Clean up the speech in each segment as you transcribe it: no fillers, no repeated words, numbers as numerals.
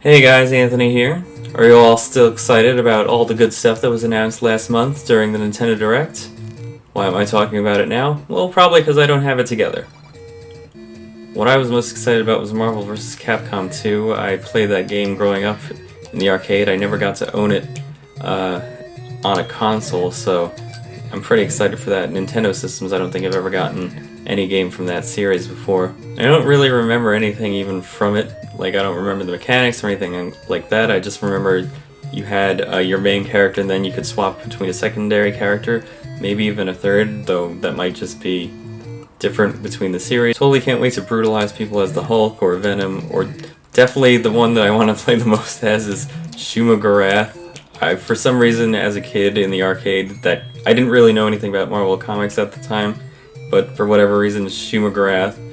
Hey guys, Anthony here. Are you all still excited about all the good stuff that was announced last month during the Nintendo Direct? Why am I talking about it now? Well, probably because I don't have it together. What I was most excited about was Marvel vs. Capcom 2. I played that game growing up in the arcade. I never got to own it on a console, so I'm pretty excited for that. Nintendo systems, I don't think I've ever gotten any game from that series before. I don't really remember anything even from it. Like, I don't remember the mechanics or anything like that. I just remember you had your main character and then you could swap between a secondary character, maybe even a third, though that might just be different between the series. Totally can't wait to brutalize people as the Hulk or Venom, or definitely the one that I want to play the most as is Shuma Gorath. For some reason, as a kid in the arcade, that I didn't really know anything about Marvel Comics at the time, but for whatever reason, Shuma Gorath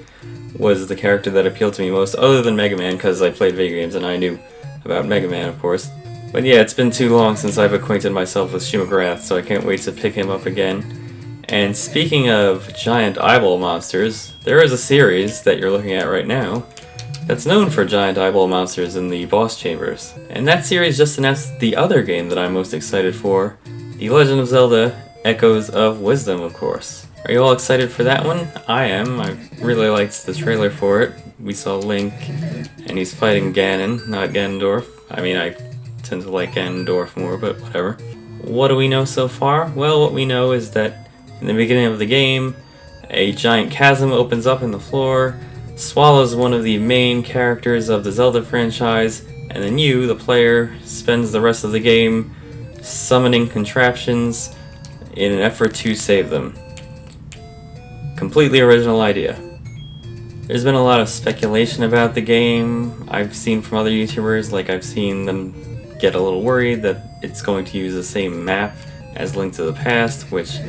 was the character that appealed to me most, other than Mega Man, because I played video games and I knew about Mega Man, of course. But yeah, it's been too long since I've acquainted myself with Shuma Gorath, so I can't wait to pick him up again. And speaking of giant eyeball monsters, there is a series that you're looking at right now that's known for giant eyeball monsters in the boss chambers. And that series just announced the other game that I'm most excited for, The Legend of Zelda Echoes of Wisdom, of course. Are you all excited for that one? I am. I really liked the trailer for it. We saw Link, and he's fighting Ganon, not Ganondorf. I mean, I tend to like Ganondorf more, but whatever. What do we know so far? Well, what we know is that in the beginning of the game, a giant chasm opens up in the floor, swallows one of the main characters of the Zelda franchise, and then you, the player, spends the rest of the game summoning contraptions in an effort to save them. Completely original idea. There's been a lot of speculation about the game. I've seen from other YouTubers, like I've seen them get a little worried that it's going to use the same map as Link to the Past, which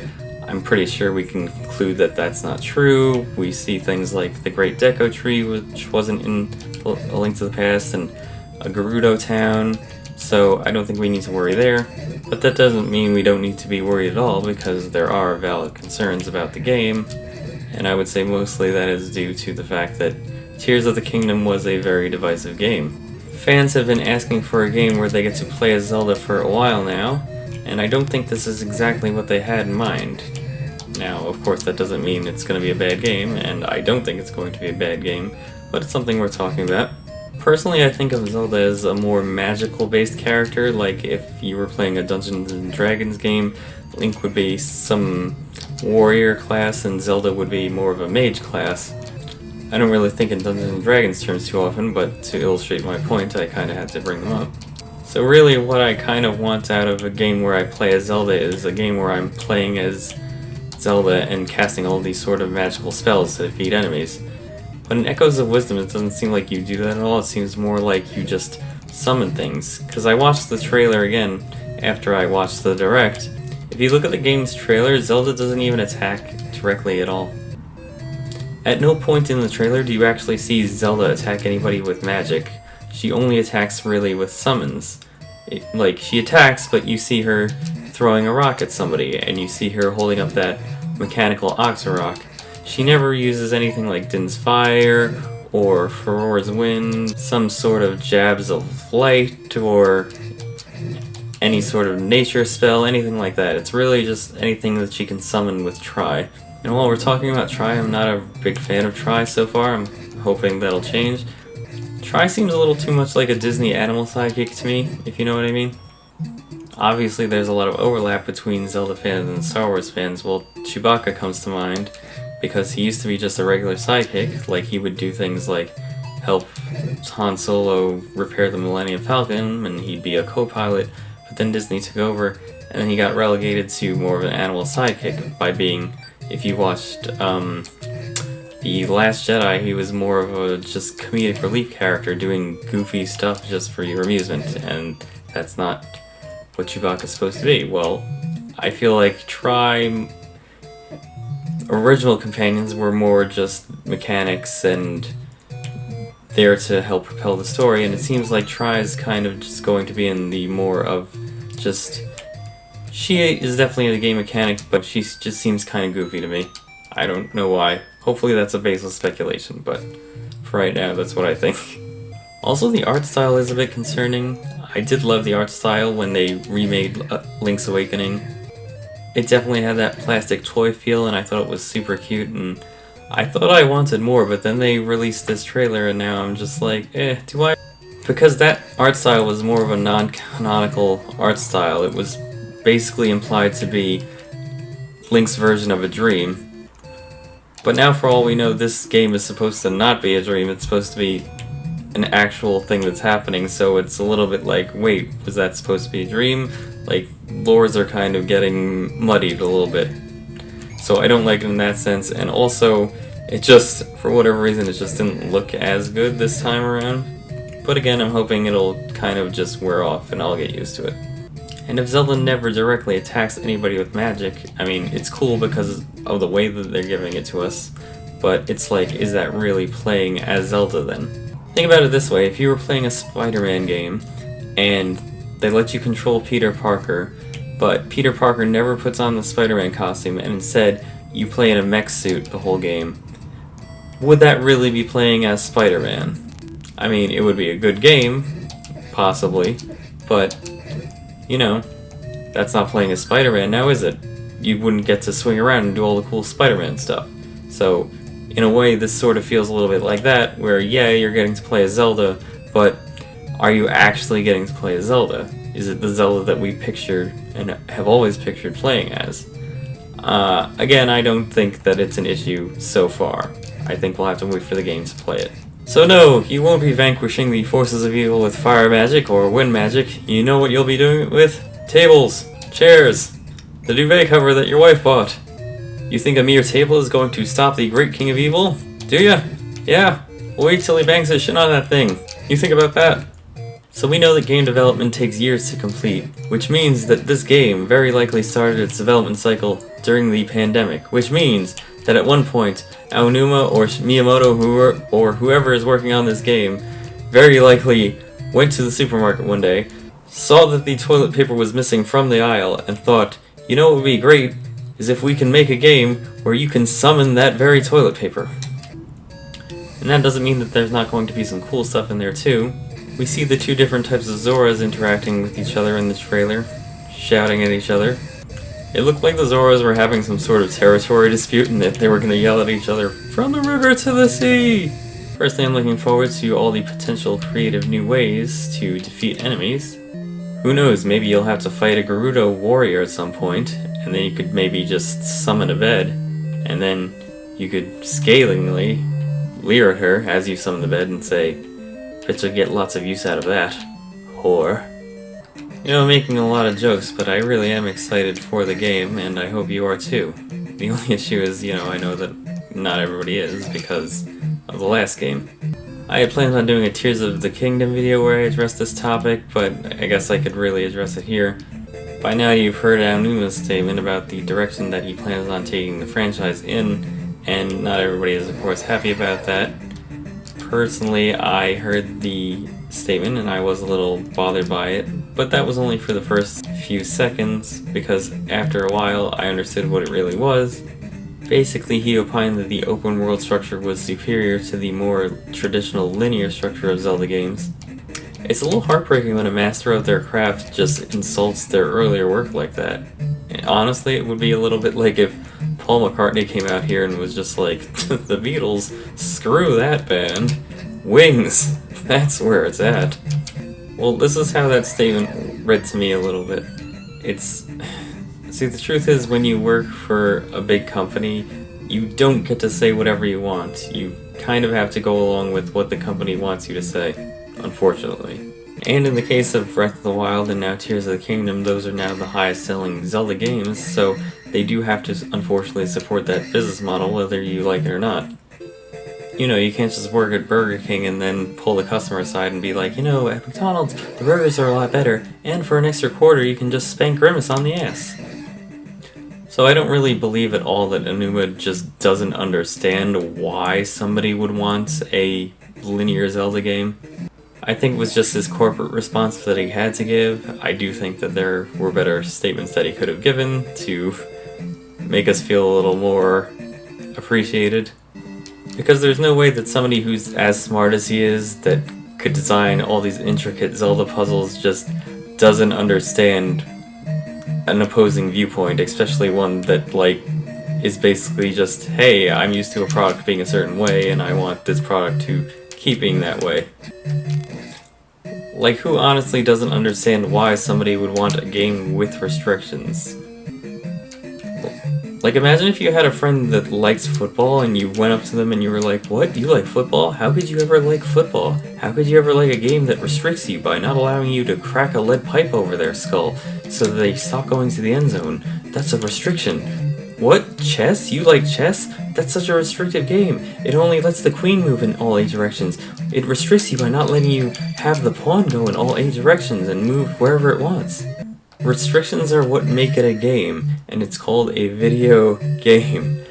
I'm pretty sure we can conclude that that's not true. We see things like the Great Deco Tree, which wasn't in A Link to the Past, and a Gerudo Town, so I don't think we need to worry there. But that doesn't mean we don't need to be worried at all, because there are valid concerns about the game, and I would say mostly that is due to the fact that Tears of the Kingdom was a very divisive game. Fans have been asking for a game where they get to play as Zelda for a while now, and I don't think this is exactly what they had in mind. Now, of course, that doesn't mean it's going to be a bad game, and I don't think it's going to be a bad game, but it's something worth talking about. Personally, I think of Zelda as a more magical-based character, like if you were playing a Dungeons & Dragons game, Link would be some warrior class, and Zelda would be more of a mage class. I don't really think in Dungeons & Dragons terms too often, but to illustrate my point, I kind of had to bring them up. So really, what I kind of want out of a game where I play as Zelda is a game where I'm playing as Zelda and casting all these sort of magical spells to defeat enemies. But in Echoes of Wisdom, it doesn't seem like you do that at all. It seems more like you just summon things. Because I watched the trailer again after I watched the Direct. If you look at the game's trailer, Zelda doesn't even attack directly at all. At no point in the trailer do you actually see Zelda attack anybody with magic. She only attacks really with summons. She attacks, but you see her throwing a rock at somebody, and you see her holding up that mechanical Oxorock. She never uses anything like Din's Fire, or Farore's Wind, some sort of Jabs of Light, or any sort of nature spell, anything like that. It's really just anything that she can summon with Tri. And while we're talking about Tri, I'm not a big fan of Tri so far. I'm hoping that'll change. Tri seems a little too much like a Disney animal sidekick to me, if you know what I mean. Obviously, there's a lot of overlap between Zelda fans and Star Wars fans. Well, Chewbacca comes to mind, because he used to be just a regular sidekick. Like, he would do things like help Han Solo repair the Millennium Falcon, and he'd be a co-pilot, but then Disney took over, and then he got relegated to more of an animal sidekick by being, if you watched The Last Jedi, he was more of a just comedic relief character doing goofy stuff just for your amusement, and that's not what Chewbacca's supposed to be. Well, I feel like Tri original companions were more just mechanics and there to help propel the story, and it seems like Tri is kind of just going to be in the more of just... She is definitely a game mechanic, but she just seems kind of goofy to me. I don't know why. Hopefully that's a baseless speculation, but for right now, that's what I think. Also, the art style is a bit concerning. I did love the art style when they remade Link's Awakening. It definitely had that plastic toy feel, and I thought it was super cute, and I thought I wanted more, but then they released this trailer, and now I'm just like, do I? Because that art style was more of a non-canonical art style. It was basically implied to be Link's version of a dream. But now, for all we know, this game is supposed to not be a dream. It's supposed to be an actual thing that's happening, so it's a little bit like, wait, was that supposed to be a dream? Like, lores are kind of getting muddied a little bit. So I don't like it in that sense, and also, it just, for whatever reason, it just didn't look as good this time around. But again, I'm hoping it'll kind of just wear off and I'll get used to it. And if Zelda never directly attacks anybody with magic, I mean, it's cool because of the way that they're giving it to us, but it's like, is that really playing as Zelda then? Think about it this way, if you were playing a Spider-Man game, and they let you control Peter Parker, but Peter Parker never puts on the Spider-Man costume, and instead, you play in a mech suit the whole game, would that really be playing as Spider-Man? I mean, it would be a good game, possibly, but, you know, that's not playing as Spider-Man now, is it? You wouldn't get to swing around and do all the cool Spider-Man stuff. So, in a way, this sort of feels a little bit like that, where, yeah, you're getting to play as Zelda, but are you actually getting to play as Zelda? Is it the Zelda that we pictured and have always pictured playing as? Again, I don't think that it's an issue so far. I think we'll have to wait for the game to play it. So no, you won't be vanquishing the forces of evil with fire magic or wind magic. You know what you'll be doing it with? Tables, chairs, the duvet cover that your wife bought. You think a mere table is going to stop the great king of evil? Do ya? Yeah, wait till he bangs his shit on that thing. You think about that. So we know that game development takes years to complete, which means that this game very likely started its development cycle during the pandemic, which means that at one point, Aonuma or Miyamoto or whoever is working on this game very likely went to the supermarket one day, saw that the toilet paper was missing from the aisle, and thought, you know what would be great is if we can make a game where you can summon that very toilet paper. And that doesn't mean that there's not going to be some cool stuff in there too. We see the two different types of Zoras interacting with each other in the trailer, shouting at each other. It looked like the Zoras were having some sort of territory dispute and that they were going to yell at each other, "From the river to the sea!" Personally, I'm looking forward to all the potential creative new ways to defeat enemies. Who knows, maybe you'll have to fight a Gerudo warrior at some point, and then you could maybe just summon a bed, and then you could scalingly leer at her as you summon the bed and say, "Bet you'll get lots of use out of that, whore." You know, I'm making a lot of jokes, but I really am excited for the game, and I hope you are too. The only issue is, you know, I know that not everybody is because of the last game. I had planned on doing a Tears of the Kingdom video where I address this topic, but I guess I could really address it here. By now you've heard Aonuma's statement about the direction that he plans on taking the franchise in, and not everybody is of course happy about that. Personally, I heard the statement and I was a little bothered by it, but that was only for the first few seconds, because after a while I understood what it really was. Basically, he opined that the open world structure was superior to the more traditional linear structure of Zelda games. It's a little heartbreaking when a master of their craft just insults their earlier work like that. And honestly, it would be a little bit like if Paul McCartney came out here and was just like, "The Beatles, screw that band. Wings, that's where it's at." Well, this is how that statement read to me a little bit. See, the truth is, when you work for a big company, you don't get to say whatever you want. You kind of have to go along with what the company wants you to say, unfortunately. And in the case of Breath of the Wild and now Tears of the Kingdom, those are now the highest selling Zelda games, so they do have to unfortunately support that business model whether you like it or not. You know, you can't just work at Burger King and then pull the customer aside and be like, you know, at McDonald's, the burgers are a lot better, and for an extra quarter you can just spank Grimace on the ass. So I don't really believe at all that Aonuma just doesn't understand why somebody would want a linear Zelda game. I think it was just his corporate response that he had to give. I do think that there were better statements that he could have given to make us feel a little more appreciated. Because there's no way that somebody who's as smart as he is, that could design all these intricate Zelda puzzles just doesn't understand an opposing viewpoint, especially one that, like, is basically just, hey, I'm used to a product being a certain way, and I want this product to keep being that way. Like, who honestly doesn't understand why somebody would want a game with restrictions? Like, imagine if you had a friend that likes football and you went up to them and you were like, what? You like football? How could you ever like football? How could you ever like a game that restricts you by not allowing you to crack a lead pipe over their skull so that they stop going to the end zone? That's a restriction. What? Chess? You like chess? That's such a restrictive game. It only lets the queen move in all 8 directions. It restricts you by not letting you have the pawn go in all 8 directions and move wherever it wants. Restrictions are what make it a game, and it's called a video game.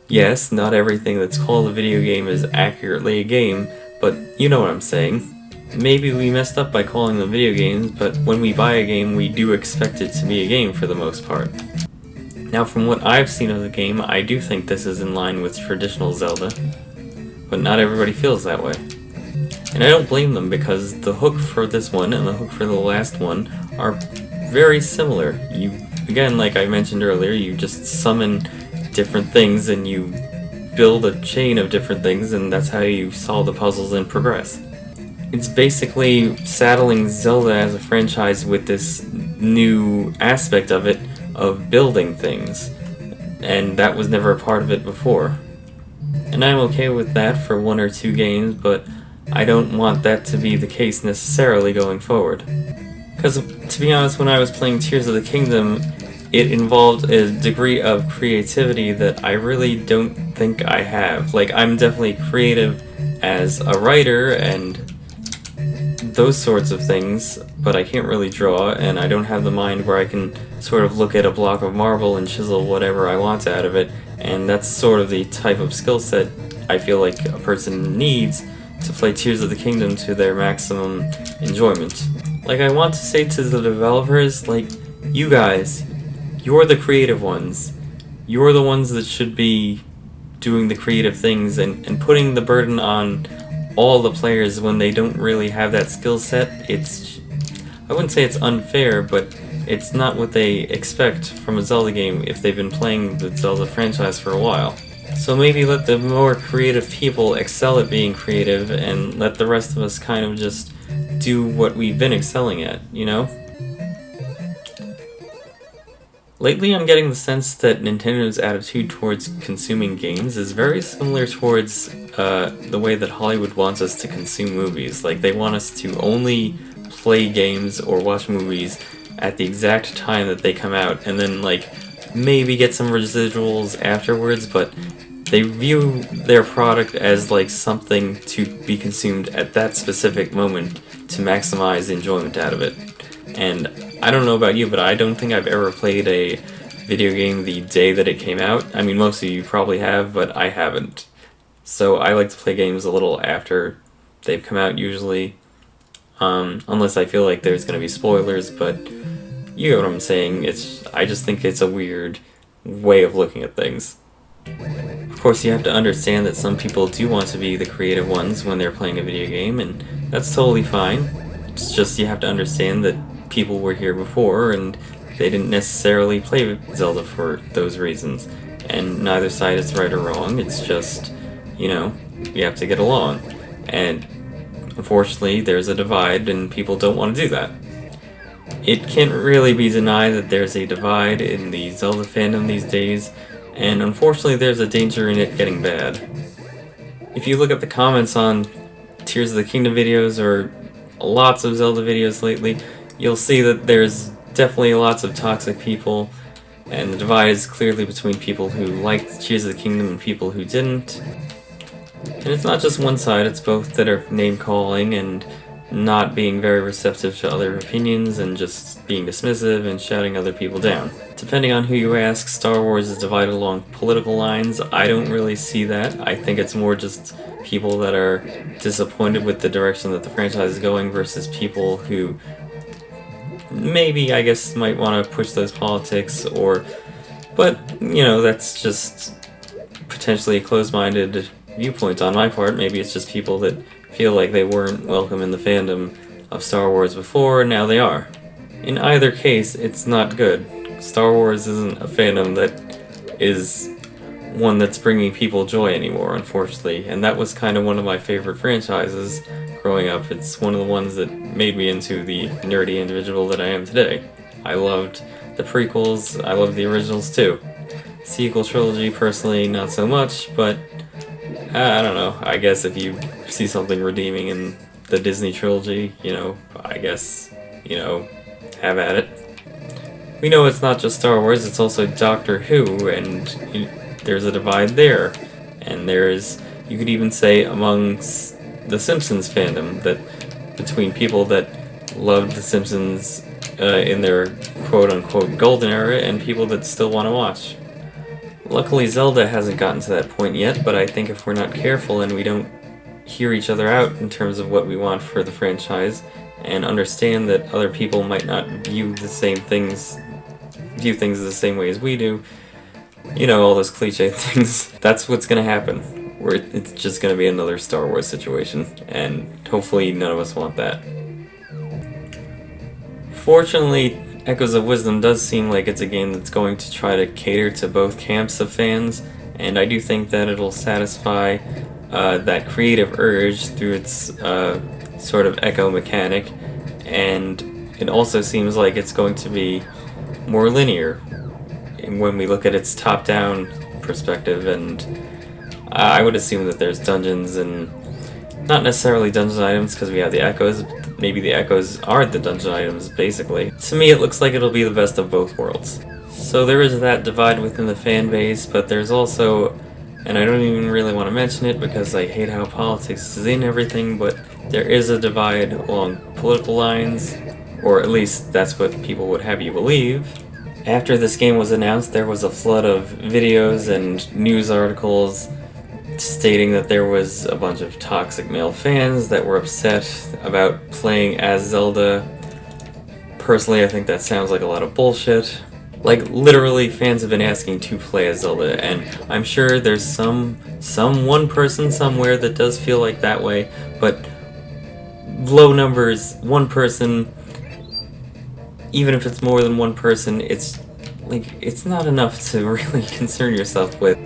Yes, not everything that's called a video game is accurately a game, but you know what I'm saying. Maybe we messed up by calling them video games, but when we buy a game, we do expect it to be a game for the most part. Now, from what I've seen of the game, I do think this is in line with traditional Zelda, but not everybody feels that way. And I don't blame them, because the hook for this one and the hook for the last one are very similar. You, again, like I mentioned earlier, you just summon different things and you build a chain of different things, and that's how you solve the puzzles and progress. It's basically saddling Zelda as a franchise with this new aspect of it, of building things, and that was never a part of it before. And I'm okay with that for 1 or 2 games, but I don't want that to be the case necessarily going forward. Because, to be honest, when I was playing Tears of the Kingdom, it involved a degree of creativity that I really don't think I have. Like, I'm definitely creative as a writer and those sorts of things, but I can't really draw, and I don't have the mind where I can sort of look at a block of marble and chisel whatever I want out of it, and that's sort of the type of skill set I feel like a person needs to play Tears of the Kingdom to their maximum enjoyment. Like, I want to say to the developers, like, you guys, you're the creative ones. You're the ones that should be doing the creative things and putting the burden on all the players when they don't really have that skill set. It's, I wouldn't say it's unfair, but it's not what they expect from a Zelda game if they've been playing the Zelda franchise for a while. So maybe let the more creative people excel at being creative and let the rest of us kind of just do what we've been excelling at, you know? Lately I'm getting the sense that Nintendo's attitude towards consuming games is very similar towards the way that Hollywood wants us to consume movies. Like, they want us to only play games or watch movies at the exact time that they come out, and then, like, maybe get some residuals afterwards, but they view their product as, like, something to be consumed at that specific moment to maximize enjoyment out of it. And I don't know about you, but I don't think I've ever played a video game the day that it came out. I mean, most of you probably have, but I haven't. So I like to play games a little after they've come out, usually. Unless I feel like there's going to be spoilers, but you know what I'm saying. I just think it's a weird way of looking at things. Of course, you have to understand that some people do want to be the creative ones when they're playing a video game, and that's totally fine. It's just you have to understand that people were here before, and they didn't necessarily play Zelda for those reasons. And neither side is right or wrong, it's just, you know, you have to get along. And unfortunately, there's a divide, and people don't want to do that. It can't really be denied that there's a divide in the Zelda fandom these days, and unfortunately there's a danger in it getting bad. If you look at the comments on Tears of the Kingdom videos or lots of Zelda videos lately, you'll see that there's definitely lots of toxic people, and the divide is clearly between people who liked Tears of the Kingdom and people who didn't. And it's not just one side, it's both that are name-calling and not being very receptive to other opinions and just being dismissive and shouting other people down. Depending on who you ask, Star Wars is divided along political lines. I don't really see that. I think it's more just people that are disappointed with the direction that the franchise is going versus people who maybe, I guess, might want to push those politics, but, you know, that's just potentially a closed-minded viewpoint on my part. Maybe it's just people that feel like they weren't welcome in the fandom of Star Wars before, and now they are. In either case, it's not good. Star Wars isn't a fandom that is one that's bringing people joy anymore, unfortunately, and that was kind of one of my favorite franchises growing up. It's one of the ones that made me into the nerdy individual that I am today. I loved the prequels, I loved the originals too. Sequel trilogy, personally, not so much, but I don't know. I guess if you see something redeeming in the Disney trilogy, I guess, have at it. We know it's not just Star Wars, it's also Doctor Who, and there's a divide there. And you could even say amongst the Simpsons fandom, that between people that loved the Simpsons in their quote-unquote golden era and people that still want to watch. Luckily, Zelda hasn't gotten to that point yet, but I think if we're not careful and we don't hear each other out in terms of what we want for the franchise, and understand that other people might not view things the same way as we do, all those cliche things, that's what's gonna happen. Where it's just gonna be another Star Wars situation, and hopefully none of us want that. Fortunately, Echoes of Wisdom does seem like it's a game that's going to try to cater to both camps of fans, and I do think that it'll satisfy that creative urge through its sort of echo mechanic, and it also seems like it's going to be more linear when we look at its top-down perspective, and I would assume that there's dungeons and not necessarily dungeon items because we have the echoes. Maybe the echoes are the dungeon items, basically. To me, it looks like it'll be the best of both worlds. So there is that divide within the fan base, but there's also, and I don't even really want to mention it because I hate how politics is in everything, but there is a divide along political lines, or at least that's what people would have you believe. After this game was announced, there was a flood of videos and news articles stating that there was a bunch of toxic male fans that were upset about playing as Zelda. Personally, I think that sounds like a lot of bullshit. Like, literally, fans have been asking to play as Zelda, and I'm sure there's some one person somewhere that does feel like that way, but low numbers, one person, even if it's more than one person, it's not enough to really concern yourself with.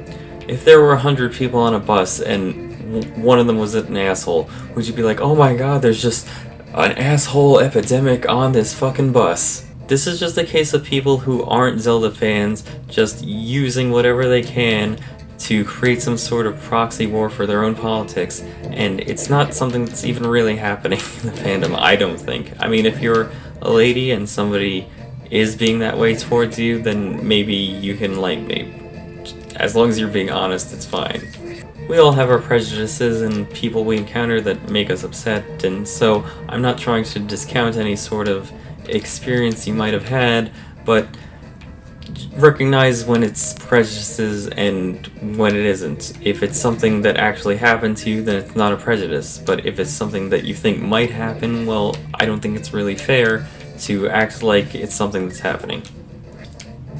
If there were 100 people on a bus and one of them was an asshole, would you be like, oh my god, there's just an asshole epidemic on this fucking bus? This is just a case of people who aren't Zelda fans just using whatever they can to create some sort of proxy war for their own politics, and it's not something that's even really happening in the fandom, I don't think. I mean, if you're a lady and somebody is being that way towards you, then maybe you can, as long as you're being honest, it's fine. We all have our prejudices and people we encounter that make us upset, and so I'm not trying to discount any sort of experience you might have had, but recognize when it's prejudices and when it isn't. If it's something that actually happened to you, then it's not a prejudice, but if it's something that you think might happen, well, I don't think it's really fair to act like it's something that's happening.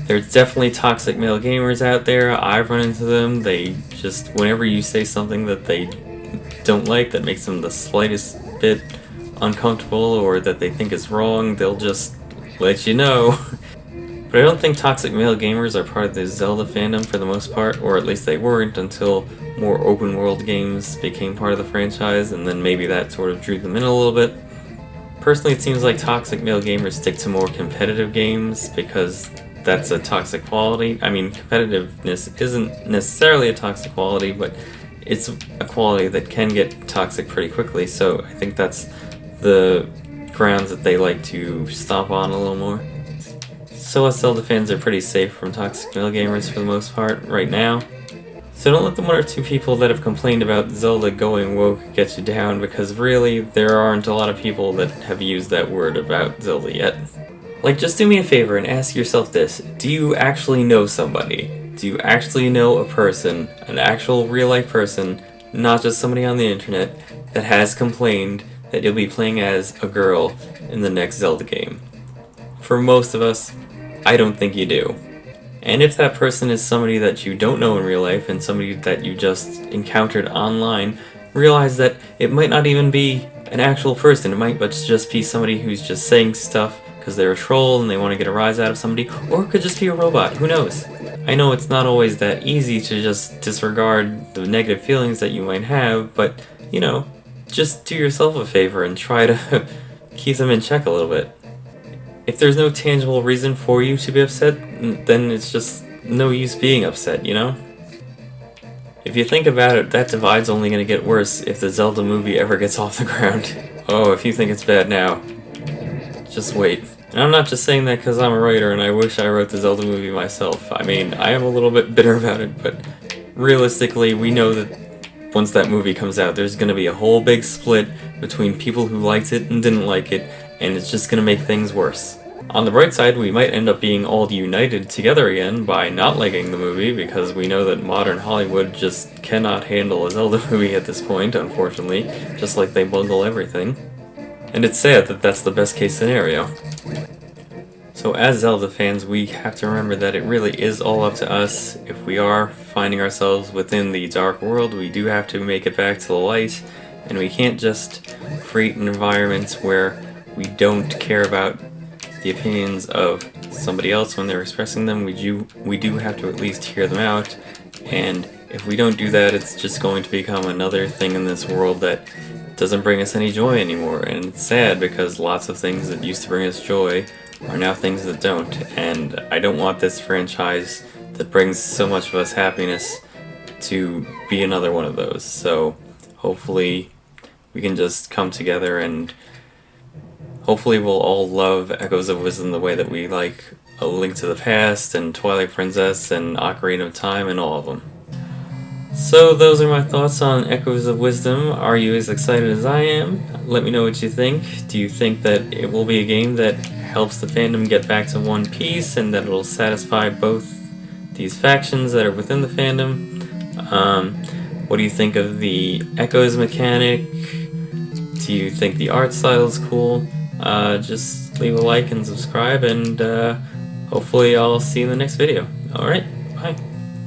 There's definitely toxic male gamers out there. I've run into them. They just, whenever you say something that they don't like, that makes them the slightest bit uncomfortable or that they think is wrong, they'll just let you know. But I don't think toxic male gamers are part of the Zelda fandom for the most part, or at least they weren't until more open world games became part of the franchise, and then maybe that sort of drew them in a little bit. Personally, it seems like toxic male gamers stick to more competitive games because that's a toxic quality. I mean, competitiveness isn't necessarily a toxic quality, but it's a quality that can get toxic pretty quickly, so I think that's the grounds that they like to stomp on a little more. So us Zelda fans are pretty safe from toxic male gamers for the most part right now. So don't let the one or two people that have complained about Zelda going woke get you down, because really, there aren't a lot of people that have used that word about Zelda yet. Just do me a favor and ask yourself this: do you actually know somebody? Do you actually know a person, an actual real-life person, not just somebody on the internet, that has complained that you'll be playing as a girl in the next Zelda game? For most of us, I don't think you do. And if that person is somebody that you don't know in real life and somebody that you just encountered online, realize that it might not even be an actual person. It might just be somebody who's just saying stuff because they're a troll and they want to get a rise out of somebody, or it could just be a robot. Who knows? I know it's not always that easy to just disregard the negative feelings that you might have, but, you know, just do yourself a favor and try to keep them in check a little bit. If there's no tangible reason for you to be upset, then it's just no use being upset, you know? If you think about it, that divide's only going to get worse if the Zelda movie ever gets off the ground. Oh, if you think it's bad now, just wait. And I'm not just saying that because I'm a writer and I wish I wrote the Zelda movie myself. I mean, I am a little bit bitter about it, but realistically, we know that once that movie comes out, there's going to be a whole big split between people who liked it and didn't like it, and it's just going to make things worse. On the bright side, we might end up being all united together again by not liking the movie, because we know that modern Hollywood just cannot handle a Zelda movie at this point, unfortunately, just like they bungle everything. And it's sad that that's the best case scenario. So as Zelda fans, we have to remember that it really is all up to us. If we are finding ourselves within the dark world, we do have to make it back to the light, and we can't just create an environment where we don't care about the opinions of somebody else when they're expressing them. We do have to at least hear them out, and if we don't do that, it's just going to become another thing in this world that doesn't bring us any joy anymore. And it's sad because lots of things that used to bring us joy are now things that don't, and I don't want this franchise that brings so much of us happiness to be another one of those. So hopefully we can just come together, and hopefully we'll all love Echoes of Wisdom the way that we like A Link to the Past and Twilight Princess and Ocarina of Time and all of them. So those are my thoughts on Echoes of Wisdom. Are you as excited as I am? Let me know what you think. Do you think that it will be a game that helps the fandom get back to one piece and that it'll satisfy both these factions that are within the fandom? What do you think of the Echoes mechanic? Do you think the art style is cool? Just leave a like and subscribe, and hopefully I'll see you in the next video. Alright, bye.